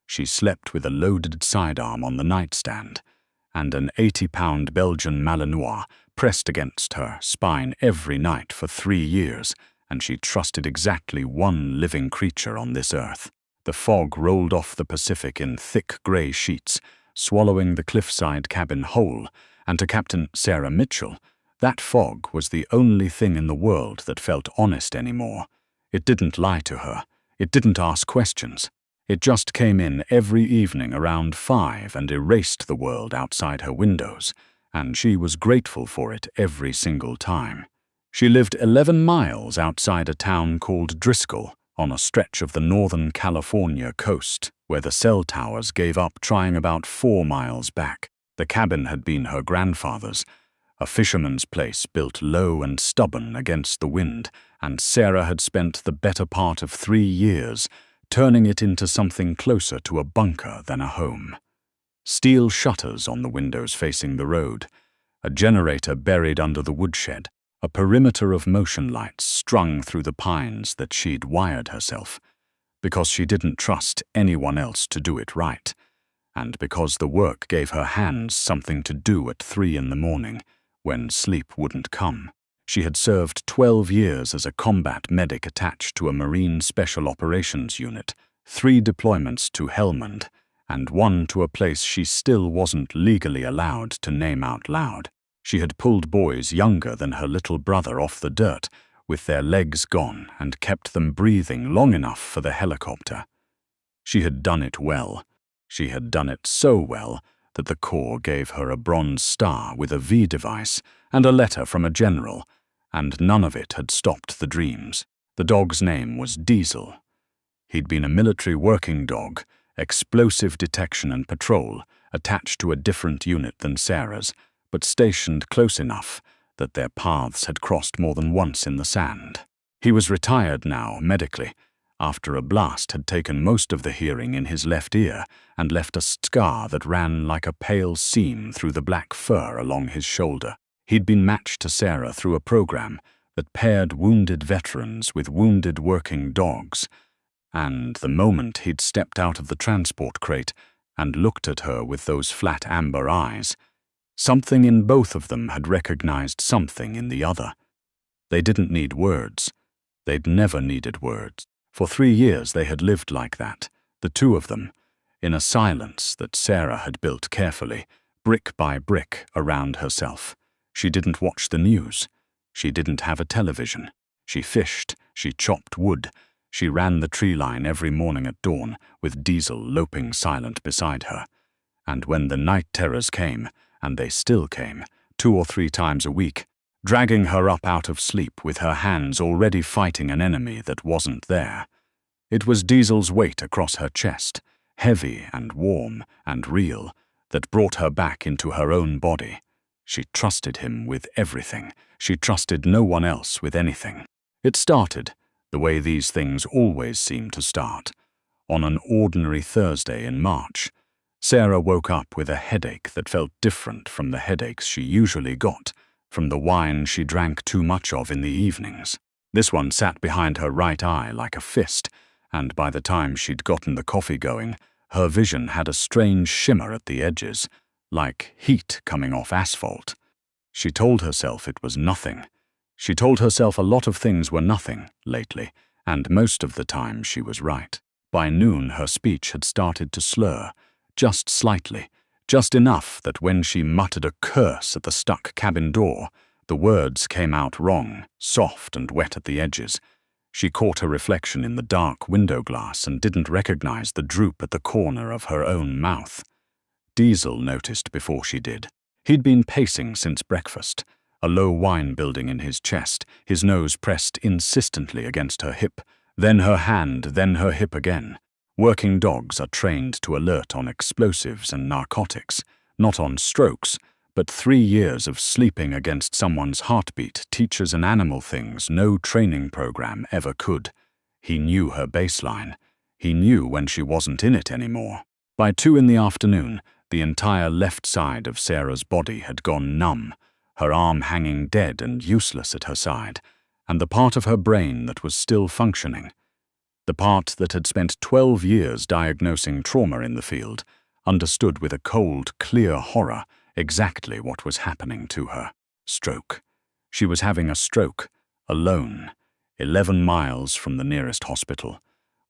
She slept with a loaded sidearm on the nightstand, and an 80-pound Belgian Malinois pressed against her spine every night for 3 years, and she trusted exactly one living creature on this earth. The fog rolled off the Pacific in thick grey sheets, swallowing the cliffside cabin whole, and to Captain Sarah Mitchell, that fog was the only thing in the world that felt honest anymore. It didn't lie to her. It didn't ask questions. It just came in every evening around 5 and erased the world outside her windows, and she was grateful for it every single time. She lived 11 miles outside a town called Driscoll, on a stretch of the northern California coast, where the cell towers gave up trying about 4 miles back. The cabin had been her grandfather's, a fisherman's place built low and stubborn against the wind, and Sarah had spent the better part of 3 years turning it into something closer to a bunker than a home. Steel shutters on the windows facing the road, a generator buried under the woodshed, a perimeter of motion lights strung through the pines that she'd wired herself, because she didn't trust anyone else to do it right, and because the work gave her hands something to do at 3 in the morning, when sleep wouldn't come. She had served 12 years as a combat medic attached to a Marine Special Operations Unit, 3 deployments to Helmand, and 1 to a place she still wasn't legally allowed to name out loud. She had pulled boys younger than her little brother off the dirt, with their legs gone, and kept them breathing long enough for the helicopter. She had done it well. She had done it so well that the Corps gave her a Bronze Star with a V device and a letter from a general, and none of it had stopped the dreams. The dog's name was Diesel. He'd been a military working dog, explosive detection and patrol, attached to a different unit than Sarah's, but stationed close enough that their paths had crossed more than once in the sand. He was retired now, medically, after a blast had taken most of the hearing in his left ear and left a scar that ran like a pale seam through the black fur along his shoulder. He'd been matched to Sarah through a program that paired wounded veterans with wounded working dogs, and the moment he'd stepped out of the transport crate and looked at her with those flat amber eyes, something in both of them had recognized something in the other. They didn't need words. They'd never needed words. For 3 years they had lived like that, the two of them, in a silence that Sarah had built carefully, brick by brick, around herself. She didn't watch the news. She didn't have a television. She fished. She chopped wood. She ran the tree line every morning at dawn, with Diesel loping silent beside her. And when the night terrors came, and they still came, 2 or 3 times a week, dragging her up out of sleep with her hands already fighting an enemy that wasn't there. It was Diesel's weight across her chest, heavy and warm and real, that brought her back into her own body. She trusted him with everything. She trusted no one else with anything. It started, the way these things always seem to start, on an ordinary Thursday in March. Sarah woke up with a headache that felt different from the headaches she usually got, from the wine she drank too much of in the evenings. This one sat behind her right eye like a fist, and by the time she'd gotten the coffee going, her vision had a strange shimmer at the edges, like heat coming off asphalt. She told herself it was nothing. She told herself a lot of things were nothing lately, and most of the time she was right. By noon her speech had started to slur, just slightly, just enough that when she muttered a curse at the stuck cabin door, the words came out wrong, soft and wet at the edges. She caught her reflection in the dark window glass and didn't recognize the droop at the corner of her own mouth. Diesel noticed before she did. He'd been pacing since breakfast, a low whine building in his chest, his nose pressed insistently against her hip, then her hand, then her hip again. Working dogs are trained to alert on explosives and narcotics, not on strokes, but 3 years of sleeping against someone's heartbeat teaches an animal things no training program ever could. He knew her baseline. He knew when she wasn't in it anymore. By 2 in the afternoon, the entire left side of Sarah's body had gone numb, her arm hanging dead and useless at her side, and the part of her brain that was still functioning. The part that had spent 12 years diagnosing trauma in the field understood with a cold, clear horror exactly what was happening to her. Stroke. She was having a stroke, alone, 11 miles from the nearest hospital,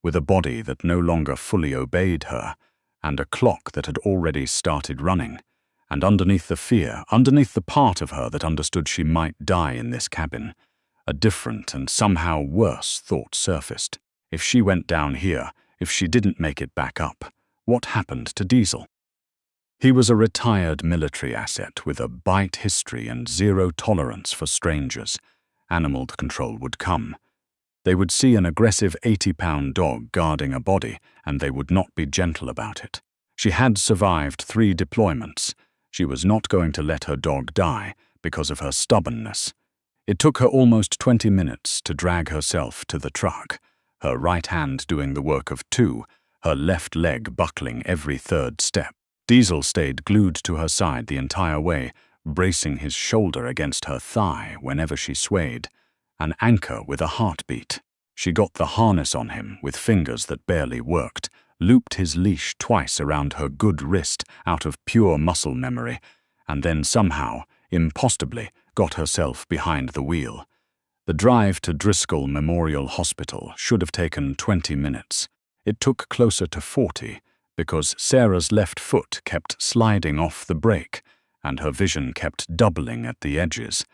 with a body that no longer fully obeyed her, and a clock that had already started running, and underneath the fear, underneath the part of her that understood she might die in this cabin, a different and somehow worse thought surfaced. If she went down here, if she didn't make it back up, what happened to Diesel? He was a retired military asset with a bite history and zero tolerance for strangers. Animal control would come. They would see an aggressive 80-pound dog guarding a body, and they would not be gentle about it. She had survived 3 deployments. She was not going to let her dog die because of her stubbornness. It took her almost 20 minutes to drag herself to the truck, her right hand doing the work of 2, her left leg buckling every 3rd step. Diesel stayed glued to her side the entire way, bracing his shoulder against her thigh whenever she swayed, an anchor with a heartbeat. She got the harness on him with fingers that barely worked, looped his leash twice around her good wrist out of pure muscle memory, and then somehow, impossibly, got herself behind the wheel. The drive to Driscoll Memorial Hospital should have taken 20 minutes. It took closer to 40, because Sarah's left foot kept sliding off the brake, and her vision kept doubling at the edges,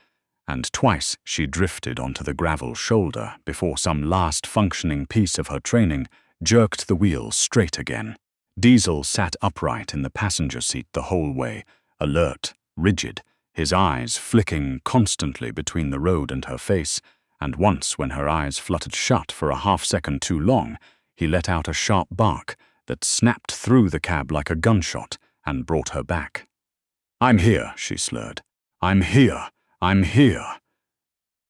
and twice she drifted onto the gravel shoulder before some last functioning piece of her training jerked the wheel straight again. Diesel sat upright in the passenger seat the whole way, alert, rigid, his eyes flicking constantly between the road and her face, and once when her eyes fluttered shut for a half-second too long, he let out a sharp bark that snapped through the cab like a gunshot and brought her back. "I'm here," she slurred. "I'm here. I'm here."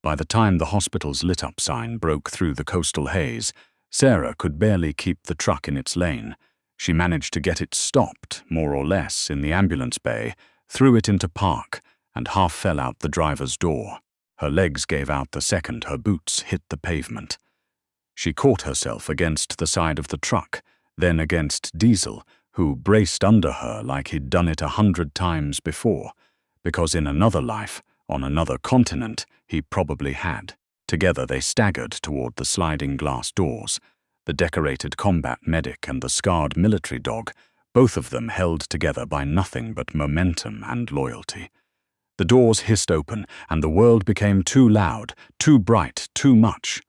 By the time the hospital's lit-up sign broke through the coastal haze, Sarah could barely keep the truck in its lane. She managed to get it stopped, more or less, in the ambulance bay, threw it into park, and half fell out the driver's door. Her legs gave out the second her boots hit the pavement. She caught herself against the side of the truck, then against Diesel, who braced under her like he'd done it 100 times before, because in another life, on another continent, he probably had. Together they staggered toward the sliding glass doors, the decorated combat medic and the scarred military dog, both of them held together by nothing but momentum and loyalty. The doors hissed open, and the world became too loud, too bright, too much.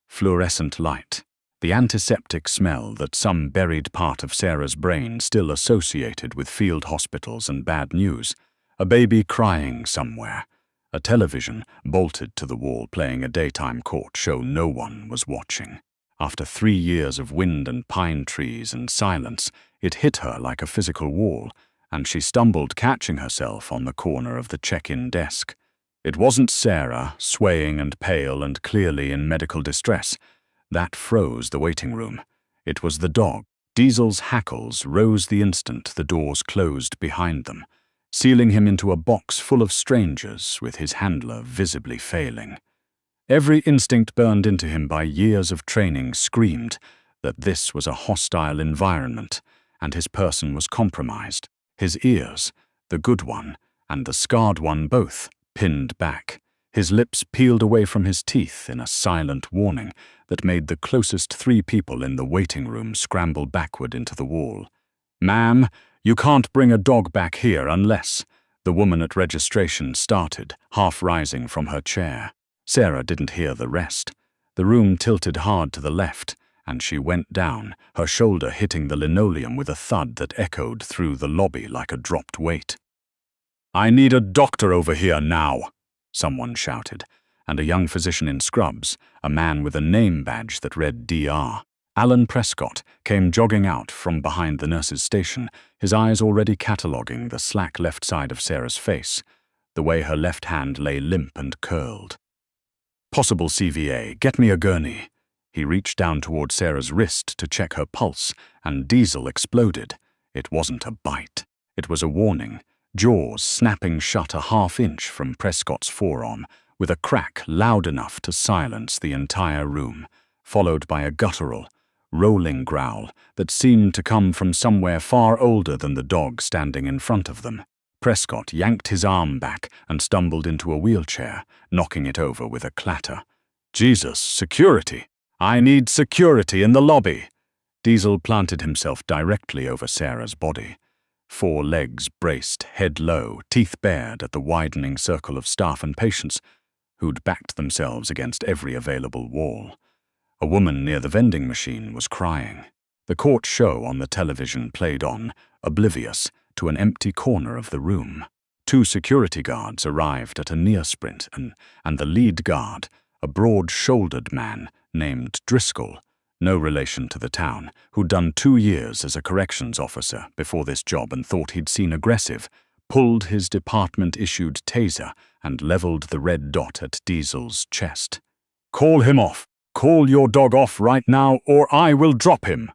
Fluorescent light, the antiseptic smell that some buried part of Sarah's brain still associated with field hospitals and bad news, a baby crying somewhere, a television bolted to the wall playing a daytime court show no one was watching. After 3 years of wind and pine trees and silence, it hit her like a physical wall, and she stumbled, catching herself on the corner of the check-in desk. It wasn't Sarah, swaying and pale and clearly in medical distress. That froze the waiting room. It was the dog. Diesel's hackles rose the instant the doors closed behind them, sealing him into a box full of strangers with his handler visibly failing. Every instinct burned into him by years of training screamed that this was a hostile environment, and his person was compromised. His ears, the good one and the scarred one both, pinned back. His lips peeled away from his teeth in a silent warning that made the closest 3 people in the waiting room scramble backward into the wall. "Ma'am, you can't bring a dog back here unless—" the woman at registration started, half rising from her chair. Sarah didn't hear the rest. The room tilted hard to the left, and she went down, her shoulder hitting the linoleum with a thud that echoed through the lobby like a dropped weight. "I need a doctor over here now," someone shouted, and a young physician in scrubs, a man with a name badge that read DR, Alan Prescott, came jogging out from behind the nurse's station, his eyes already cataloguing the slack left side of Sarah's face, the way her left hand lay limp and curled. "Possible CVA, get me a gurney." He reached down toward Sarah's wrist to check her pulse, and Diesel exploded. It wasn't a bite. It was a warning, jaws snapping shut a half-inch from Prescott's forearm, with a crack loud enough to silence the entire room, followed by a guttural, rolling growl that seemed to come from somewhere far older than the dog standing in front of them. Prescott yanked his arm back and stumbled into a wheelchair, knocking it over with a clatter. "Jesus, security! I need security in the lobby!" Diesel planted himself directly over Sarah's body. 4 legs braced, head low, teeth bared at the widening circle of staff and patients, who'd backed themselves against every available wall. A woman near the vending machine was crying. The court show on the television played on, oblivious to an empty corner of the room. 2 security guards arrived at a near sprint, and the lead guard, a broad-shouldered man named Driscoll, no relation to the town, who'd done 2 years as a corrections officer before this job and thought he'd seen aggressive, pulled his department-issued taser and leveled the red dot at Diesel's chest. "Call him off! Call your dog off right now, or I will drop him!"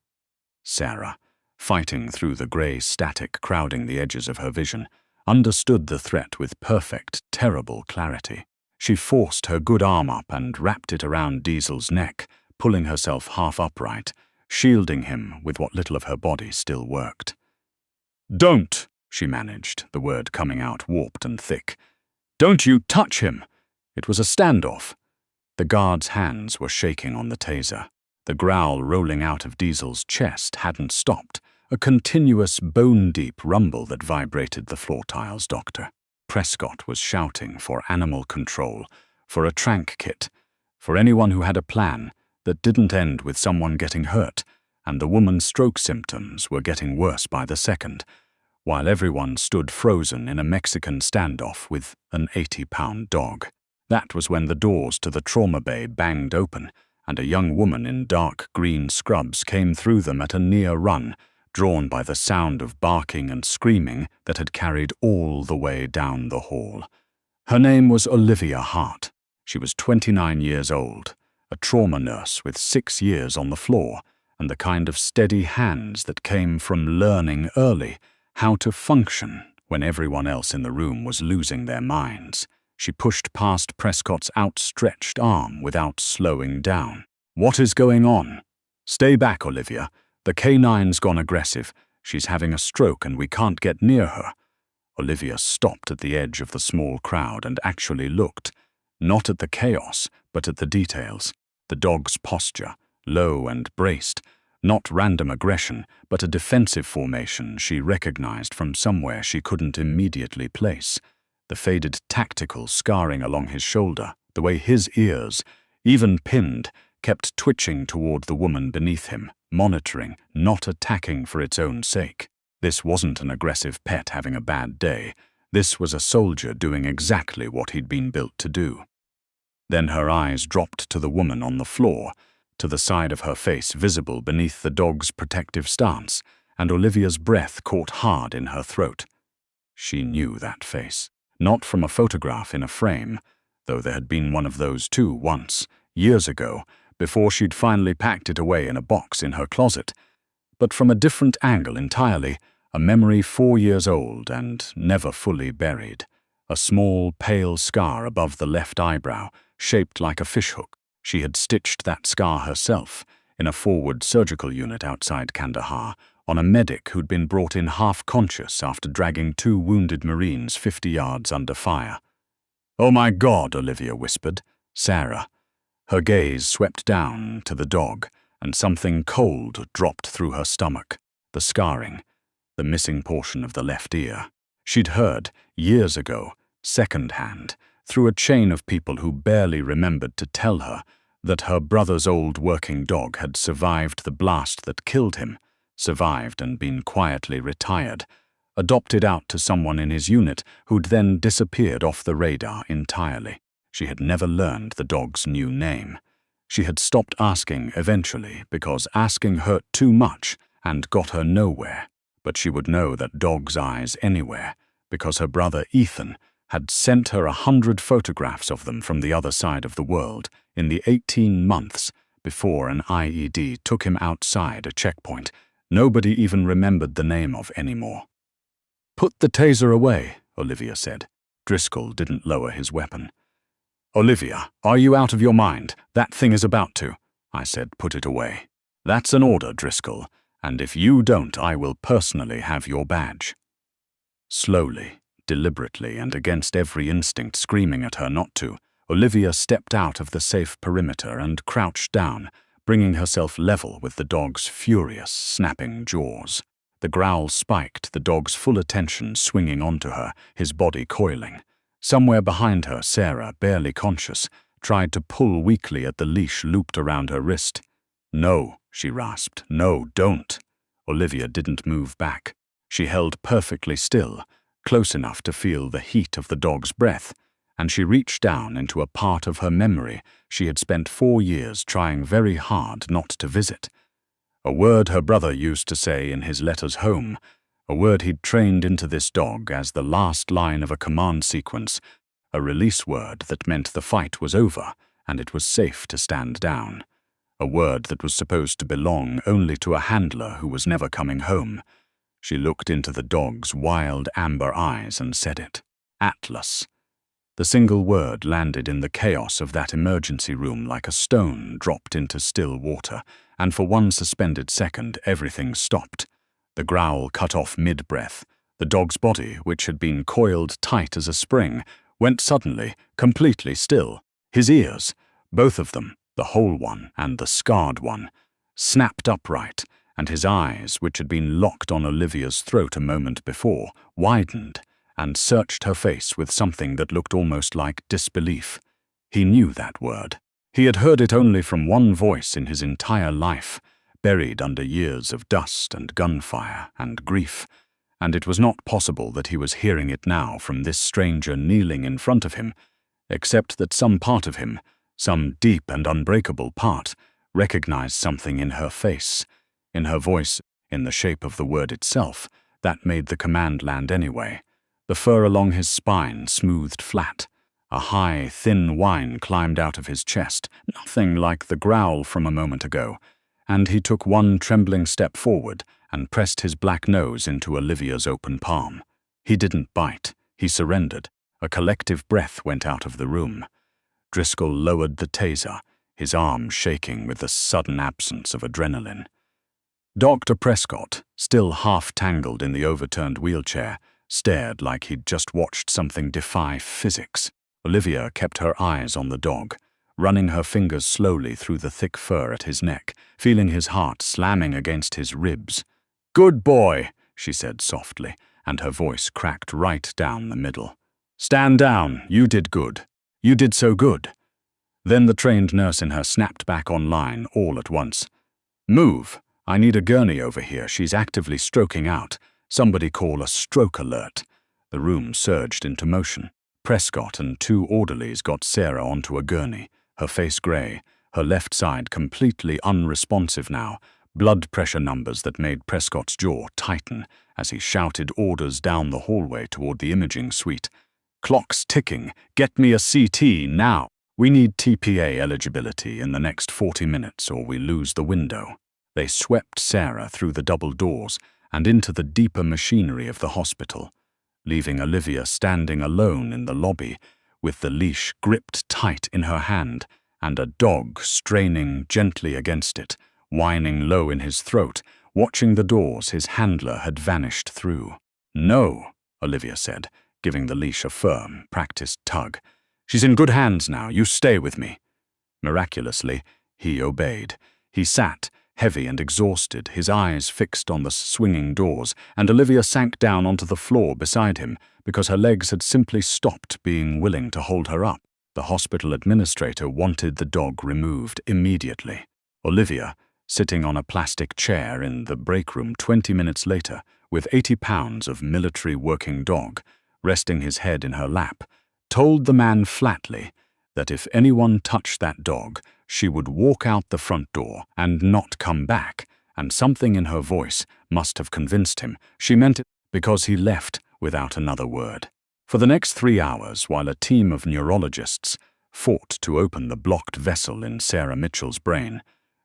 Sarah, fighting through the grey static crowding the edges of her vision, understood the threat with perfect, terrible clarity. She forced her good arm up and wrapped it around Diesel's neck, pulling herself half upright, shielding him with what little of her body still worked. "Don't!" she managed, the word coming out warped and thick. "Don't you touch him!" It was a standoff. The guard's hands were shaking on the taser. The growl rolling out of Diesel's chest hadn't stopped, a continuous bone-deep rumble that vibrated the floor tiles. Doctor Prescott was shouting for animal control, for a tranq kit, for anyone who had a plan that didn't end with someone getting hurt, and the woman's stroke symptoms were getting worse by the second, while everyone stood frozen in a Mexican standoff with an 80-pound dog. That was when the doors to the trauma bay banged open, and a young woman in dark green scrubs came through them at a near run, drawn by the sound of barking and screaming that had carried all the way down the hall. Her name was Olivia Hart. She was 29 years old, a trauma nurse with 6 years on the floor, and the kind of steady hands that came from learning early how to function when everyone else in the room was losing their minds. She pushed past Prescott's outstretched arm without slowing down. "What is going on?" "Stay back, Olivia. The canine's gone aggressive. She's having a stroke and we can't get near her." Olivia stopped at the edge of the small crowd and actually looked, not at the chaos, but at the details. The dog's posture, low and braced, not random aggression, but a defensive formation she recognized from somewhere she couldn't immediately place. The faded tactical scarring along his shoulder, the way his ears, even pinned, kept twitching toward the woman beneath him, monitoring, not attacking for its own sake. This wasn't an aggressive pet having a bad day. This was a soldier doing exactly what he'd been built to do. Then her eyes dropped to the woman on the floor, to the side of her face visible beneath the dog's protective stance, and Olivia's breath caught hard in her throat. She knew that face, not from a photograph in a frame, though there had been one of those too once, years ago, before she'd finally packed it away in a box in her closet, but from a different angle entirely, a memory 4 years old and never fully buried. A small, pale scar above the left eyebrow, shaped like a fishhook. She had stitched that scar herself, in a forward surgical unit outside Kandahar, on a medic who'd been brought in half-conscious after dragging 2 wounded Marines 50 yards under fire. "Oh my God," Olivia whispered. "Sarah." Her gaze swept down to the dog, and something cold dropped through her stomach. The scarring, the missing portion of the left ear. She'd heard, years ago, second-hand, through a chain of people who barely remembered to tell her, that her brother's old working dog had survived the blast that killed him, survived and been quietly retired, adopted out to someone in his unit who'd then disappeared off the radar entirely. She had never learned the dog's new name. She had stopped asking eventually because asking hurt too much and got her nowhere. But she would know that dog's eyes anywhere, because her brother Ethan had sent her 100 photographs of them from the other side of the world in the 18 months before an IED took him outside a checkpoint nobody even remembered the name of anymore. "Put the taser away," Olivia said. Driscoll didn't lower his weapon. "Olivia, are you out of your mind? That thing is about to." I said, "Put it away." That's an order, Driscoll, and if you don't, I will personally have your badge. Slowly, deliberately, and against every instinct screaming at her not to, Olivia stepped out of the safe perimeter and crouched down, bringing herself level with the dog's furious, snapping jaws. The growl spiked, the dog's full attention swinging onto her, his body coiling. Somewhere behind her, Sarah, barely conscious, tried to pull weakly at the leash looped around her wrist. "No," she rasped. "No, don't." Olivia didn't move back. She held perfectly still, close enough to feel the heat of the dog's breath, and she reached down into a part of her memory she had spent 4 years trying very hard not to visit. A word her brother used to say in his letters home, a word he'd trained into this dog as the last line of a command sequence, a release word that meant the fight was over and it was safe to stand down. A word that was supposed to belong only to a handler who was never coming home. She looked into the dog's wild amber eyes and said it. Atlas. The single word landed in the chaos of that emergency room like a stone dropped into still water, and for one suspended second everything stopped. The growl cut off mid-breath. The dog's body, which had been coiled tight as a spring, went suddenly, completely still. His ears, both of them, the whole one and the scarred one, snapped upright, and his eyes, which had been locked on Olivia's throat a moment before, widened and searched her face with something that looked almost like disbelief. He knew that word. He had heard it only from one voice in his entire life, buried under years of dust and gunfire and grief, and it was not possible that he was hearing it now from this stranger kneeling in front of him, except that some part of him, some deep and unbreakable part, recognized something in her face, in her voice, in the shape of the word itself, that made the command land anyway. The fur along his spine smoothed flat. A high, thin whine climbed out of his chest, nothing like the growl from a moment ago, and he took one trembling step forward and pressed his black nose into Olivia's open palm. He didn't bite. He surrendered. A collective breath went out of the room. Driscoll lowered the taser, his arm shaking with the sudden absence of adrenaline. Dr. Prescott, still half-tangled in the overturned wheelchair, stared like he'd just watched something defy physics. Olivia kept her eyes on the dog, running her fingers slowly through the thick fur at his neck, feeling his heart slamming against his ribs. "Good boy," she said softly, and her voice cracked right down the middle. "Stand down. You did good. You did so good." Then the trained nurse in her snapped back online all at once. "Move. I need a gurney over here. She's actively stroking out. Somebody call a stroke alert." The room surged into motion. Prescott and 2 orderlies got Sarah onto a gurney, her face grey, her left side completely unresponsive now, blood pressure numbers that made Prescott's jaw tighten as he shouted orders down the hallway toward the imaging suite. "Clock's ticking. Get me a CT now. We need TPA eligibility in the next 40 minutes or we lose the window." They swept Sarah through the double doors and into the deeper machinery of the hospital, leaving Olivia standing alone in the lobby, with the leash gripped tight in her hand and a dog straining gently against it, whining low in his throat, watching the doors his handler had vanished through. "No," Olivia said, giving the leash a firm, practiced tug. "She's in good hands now. You stay with me." Miraculously, he obeyed. He sat, heavy and exhausted, his eyes fixed on the swinging doors, and Olivia sank down onto the floor beside him because her legs had simply stopped being willing to hold her up. The hospital administrator wanted the dog removed immediately. Olivia, sitting on a plastic chair in the break room 20 minutes later, with 80 pounds of military working dog, resting his head in her lap, told the man flatly that if anyone touched that dog, she would walk out the front door and not come back, and something in her voice must have convinced him she meant it, because he left without another word. For the next 3 hours, while a team of neurologists fought to open the blocked vessel in Sarah Mitchell's brain,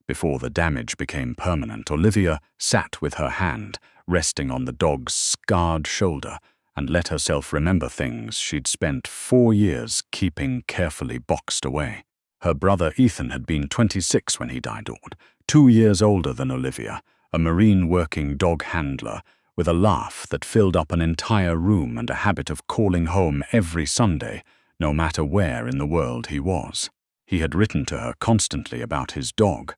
before the damage became permanent, Olivia sat with her hand resting on the dog's scarred shoulder and let herself remember things she'd spent 4 years keeping carefully boxed away. Her brother Ethan had been 26 when he died, 2 years older than Olivia, a marine working dog handler, with a laugh that filled up an entire room and a habit of calling home every Sunday, no matter where in the world he was. He had written to her constantly about his dog.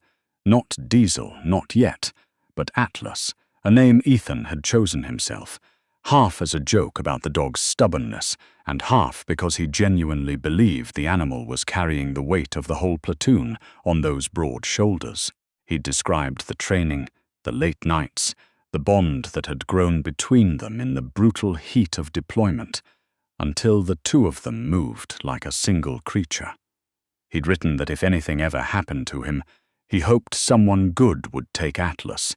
Not Diesel, not yet, but Atlas, a name Ethan had chosen himself, half as a joke about the dog's stubbornness, and half because he genuinely believed the animal was carrying the weight of the whole platoon on those broad shoulders. He described the training, the late nights, the bond that had grown between them in the brutal heat of deployment, until the two of them moved like a single creature. He'd written that if anything ever happened to him, he hoped someone good would take Atlas,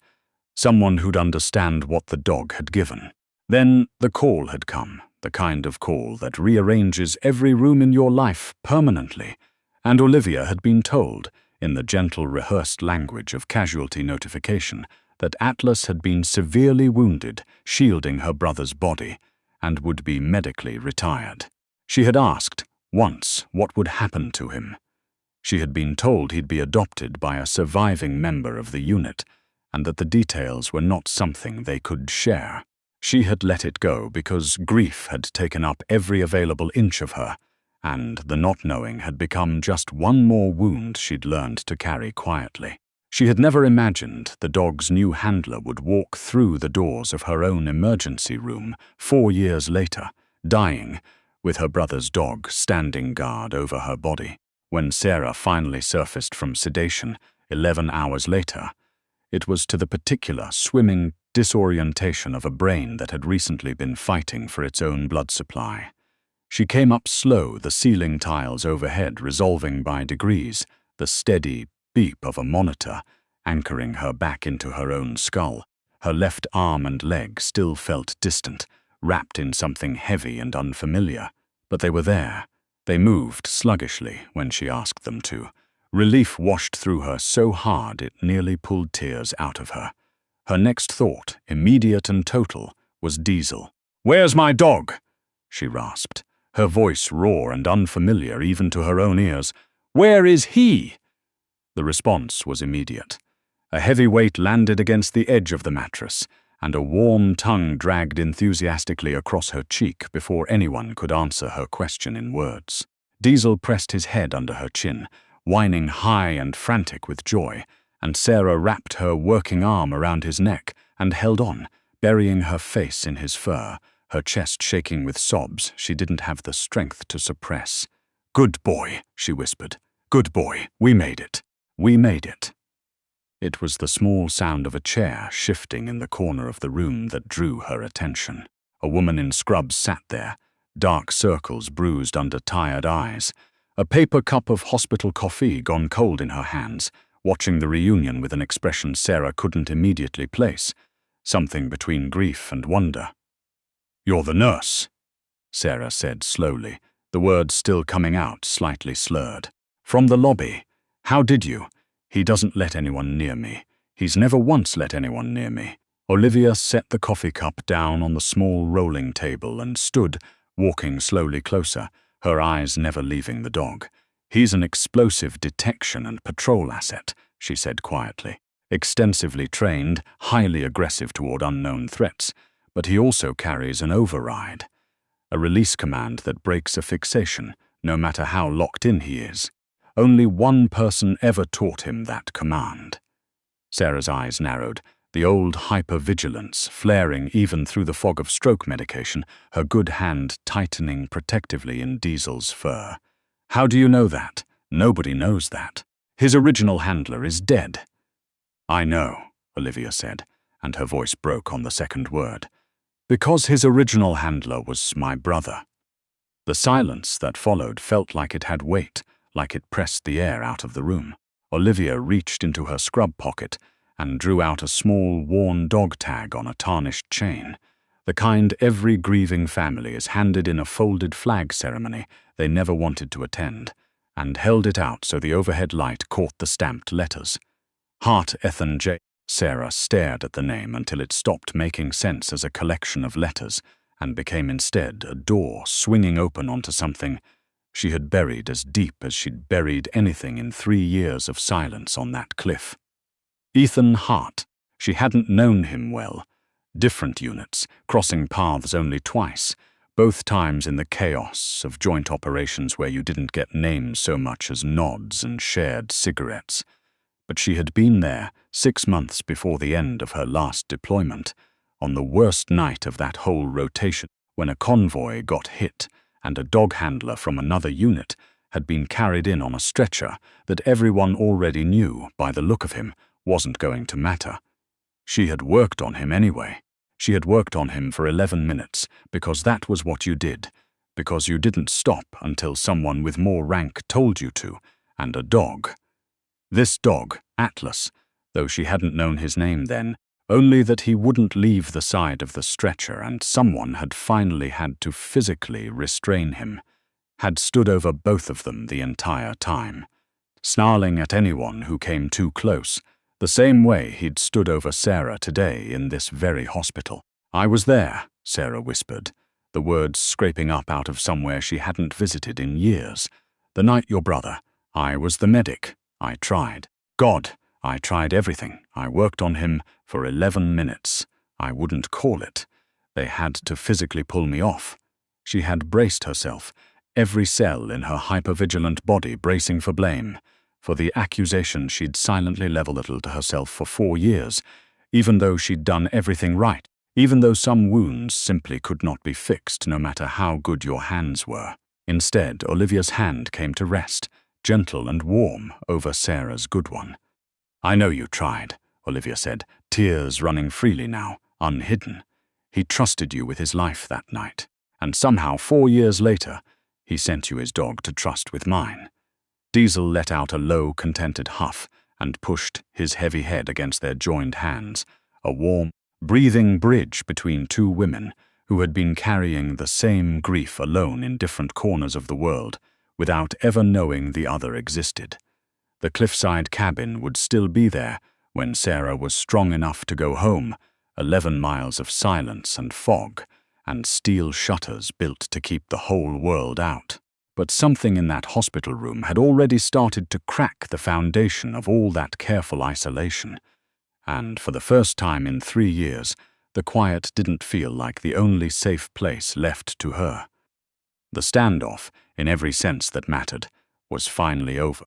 someone who'd understand what the dog had given. Then the call had come, the kind of call that rearranges every room in your life permanently, and Olivia had been told, in the gentle rehearsed language of casualty notification, that Atlas had been severely wounded, shielding her brother's body, and would be medically retired. She had asked, once, what would happen to him. She had been told he'd be adopted by a surviving member of the unit, and that the details were not something they could share. She had let it go because grief had taken up every available inch of her, and the not knowing had become just one more wound she'd learned to carry quietly. She had never imagined the dog's new handler would walk through the doors of her own emergency room 4 years later, dying, with her brother's dog standing guard over her body. When Sarah finally surfaced from sedation 11 hours later, it was to the particular swimming disorientation of a brain that had recently been fighting for its own blood supply. She came up slow, the ceiling tiles overhead resolving by degrees, the steady beep of a monitor anchoring her back into her own skull. Her left arm and leg still felt distant, wrapped in something heavy and unfamiliar, but they were there. They moved sluggishly when she asked them to. Relief washed through her so hard it nearly pulled tears out of her. Her next thought, immediate and total, was Diesel. "Where's my dog?" she rasped, her voice raw and unfamiliar even to her own ears. "Where is he?" The response was immediate. A heavy weight landed against the edge of the mattress, and a warm tongue dragged enthusiastically across her cheek before anyone could answer her question in words. Diesel pressed his head under her chin, whining high and frantic with joy, and Sarah wrapped her working arm around his neck and held on, burying her face in his fur, her chest shaking with sobs she didn't have the strength to suppress. "Good boy," she whispered. "Good boy, we made it. We made it." It was the small sound of a chair shifting in the corner of the room that drew her attention. A woman in scrubs sat there, dark circles bruised under tired eyes, a paper cup of hospital coffee gone cold in her hands, watching the reunion with an expression Sarah couldn't immediately place, something between grief and wonder. "You're the nurse," Sarah said slowly, the words still coming out slightly slurred. "From the lobby. How did you? He doesn't let anyone near me. He's never once let anyone near me." Olivia set the coffee cup down on the small rolling table and stood, walking slowly closer, her eyes never leaving the dog. "He's an explosive detection and patrol asset," she said quietly. "Extensively trained, highly aggressive toward unknown threats, but he also carries an override, a release command that breaks a fixation, no matter how locked in he is. Only one person ever taught him that command." Sarah's eyes narrowed, the old hypervigilance flaring even through the fog of stroke medication, her good hand tightening protectively in Diesel's fur. "How do you know that? Nobody knows that. His original handler is dead." "I know," Olivia said, and her voice broke on the second word. "Because his original handler was my brother." The silence that followed felt like it had weight, like it pressed the air out of the room. Olivia reached into her scrub pocket and drew out a small, worn dog tag on a tarnished chain, the kind every grieving family is handed in a folded flag ceremony they never wanted to attend, and held it out so the overhead light caught the stamped letters. Hart Ethan J. Sarah stared at the name until it stopped making sense as a collection of letters and became instead a door swinging open onto something she had buried as deep as she'd buried anything in 3 years of silence on that cliff. Ethan Hart. She hadn't known him well. Different units, crossing paths only twice, both times in the chaos of joint operations where you didn't get names so much as nods and shared cigarettes. But she had been there 6 months before the end of her last deployment, on the worst night of that whole rotation, when a convoy got hit and a dog handler from another unit had been carried in on a stretcher that everyone already knew, by the look of him, wasn't going to matter. She had worked on him anyway. She had worked on him for 11 minutes, because that was what you did, because you didn't stop until someone with more rank told you to, and a dog. This dog, Atlas, though she hadn't known his name then, only that he wouldn't leave the side of the stretcher, and someone had finally had to physically restrain him, had stood over both of them the entire time, snarling at anyone who came too close, the same way he'd stood over Sarah today in this very hospital. "I was there," Sarah whispered, the words scraping up out of somewhere she hadn't visited in years. "The night your brother. I was the medic. I tried. God, I tried everything. I worked on him for 11 minutes. I wouldn't call it. They had to physically pull me off." She had braced herself, every cell in her hypervigilant body bracing for blame, for the accusation she'd silently leveled to herself for 4 years, even though she'd done everything right, even though some wounds simply could not be fixed no matter how good your hands were. Instead, Olivia's hand came to rest, gentle and warm, over Sarah's good one. "I know you tried," Olivia said, tears running freely now, unhidden. "He trusted you with his life that night, and somehow 4 years later, he sent you his dog to trust with mine." Diesel let out a low, contented huff and pushed his heavy head against their joined hands, a warm, breathing bridge between two women who had been carrying the same grief alone in different corners of the world, without ever knowing the other existed. The cliffside cabin would still be there when Sarah was strong enough to go home, 11 miles of silence and fog, and steel shutters built to keep the whole world out. But something in that hospital room had already started to crack the foundation of all that careful isolation, and for the first time in 3 years, the quiet didn't feel like the only safe place left to her. The standoff, in every sense that mattered, was finally over.